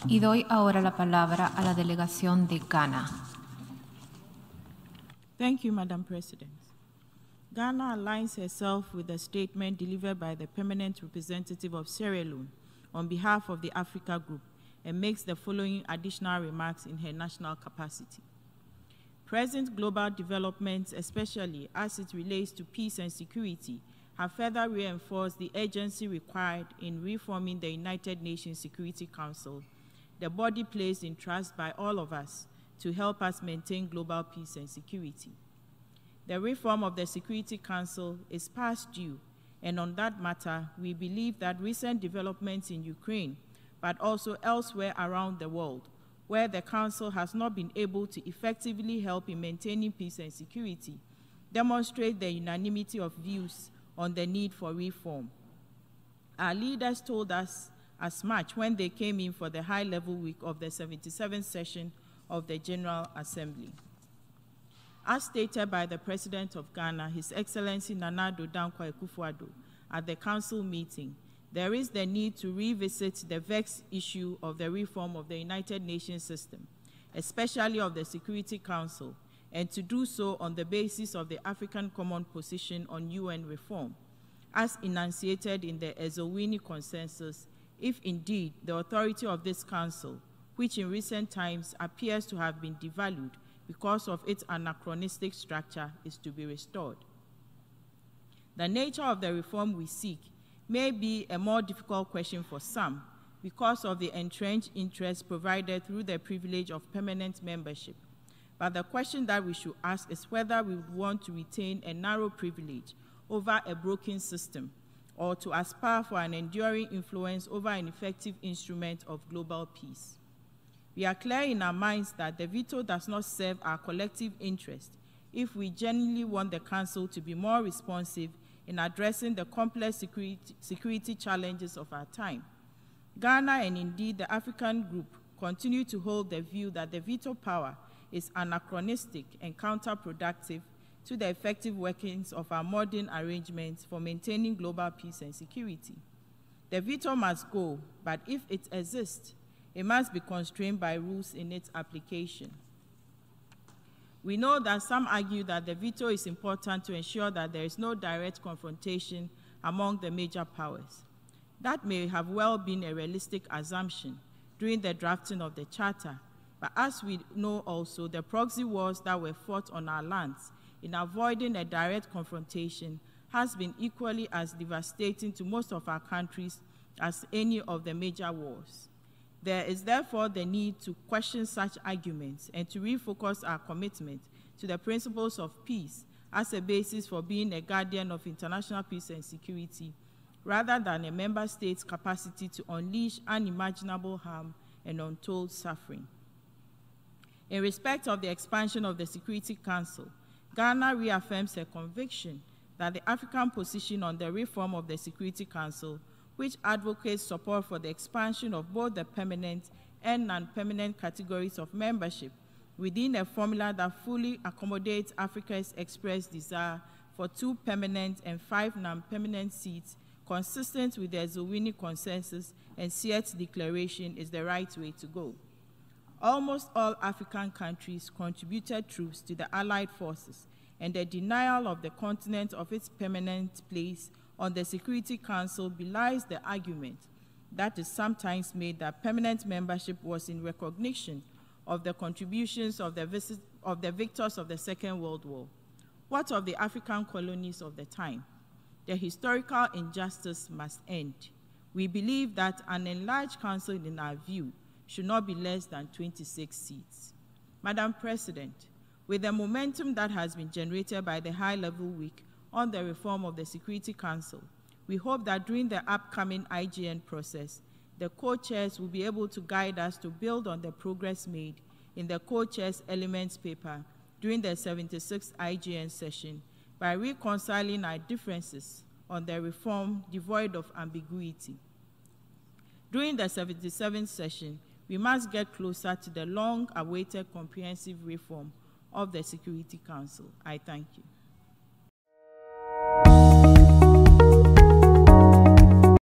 Y doy ahora la palabra a la delegación de Ghana. Thank you, Madam President. Ghana aligns herself with the statement delivered by the permanent representative of Sierra Leone on behalf of the Africa Group and makes the following additional remarks in her national capacity. Present global developments, especially as it relates to peace and security, have further reinforced the urgency required in reforming the United Nations Security Council, the body placed in trust by all of us to help us maintain global peace and security. The reform of the Security Council is past due, and on that matter, we believe that recent developments in Ukraine, but also elsewhere around the world, where the Council has not been able to effectively help in maintaining peace and security, demonstrate the unanimity of views on the need for reform. Our leaders told us as much when they came in for the high-level week of the 77th session of the General Assembly. As stated by the President of Ghana, His Excellency Nana Addo Dankwa Akufo-Addo, at the Council meeting, there is the need to revisit the vexed issue of the reform of the United Nations system, especially of the Security Council, and to do so on the basis of the African Common Position on UN reform, as enunciated in the Ezowini Consensus, if indeed the authority of this Council, which in recent times appears to have been devalued because of its anachronistic structure, is to be restored. The nature of the reform we seek may be a more difficult question for some because of the entrenched interest provided through the privilege of permanent membership. But the question that we should ask is whether we would want to retain a narrow privilege over a broken system, or to aspire for an enduring influence over an effective instrument of global peace. We are clear in our minds that the veto does not serve our collective interest if we genuinely want the Council to be more responsive in addressing the complex security challenges of our time. Ghana, and indeed the African Group, continue to hold the view that the veto power is anachronistic and counterproductive to the effective workings of our modern arrangements for maintaining global peace and security. The veto must go, but if it exists, it must be constrained by rules in its application. We know that some argue that the veto is important to ensure that there is no direct confrontation among the major powers. That may have well been a realistic assumption during the drafting of the Charter, but as we know also, the proxy wars that were fought on our lands in avoiding a direct confrontation has been equally as devastating to most of our countries as any of the major wars. There is therefore the need to question such arguments and to refocus our commitment to the principles of peace as a basis for being a guardian of international peace and security, rather than a member state's capacity to unleash unimaginable harm and untold suffering. In respect of the expansion of the Security Council, Ghana reaffirms her conviction that the African position on the reform of the Security Council, which advocates support for the expansion of both the permanent and non-permanent categories of membership within a formula that fully accommodates Africa's expressed desire for 2 permanent and 5 non-permanent seats, consistent with the Ezowini Consensus and Sierra's declaration, is the right way to go. Almost all African countries contributed troops to the Allied forces, and the denial of the continent of its permanent place on the Security Council belies the argument that is sometimes made that permanent membership was in recognition of the contributions of the victors of the Second World War. What of the African colonies of the time? The historical injustice must end. We believe that an enlarged council, in our view, should not be less than 26 seats. Madam President, with the momentum that has been generated by the high-level week on the reform of the Security Council, we hope that during the upcoming IGN process, the co-chairs will be able to guide us to build on the progress made in the co-chairs elements paper during the 76th IGN session by reconciling our differences on the reform devoid of ambiguity. During the 77th session, we must get closer to the long-awaited comprehensive reform of the Security Council. I thank you.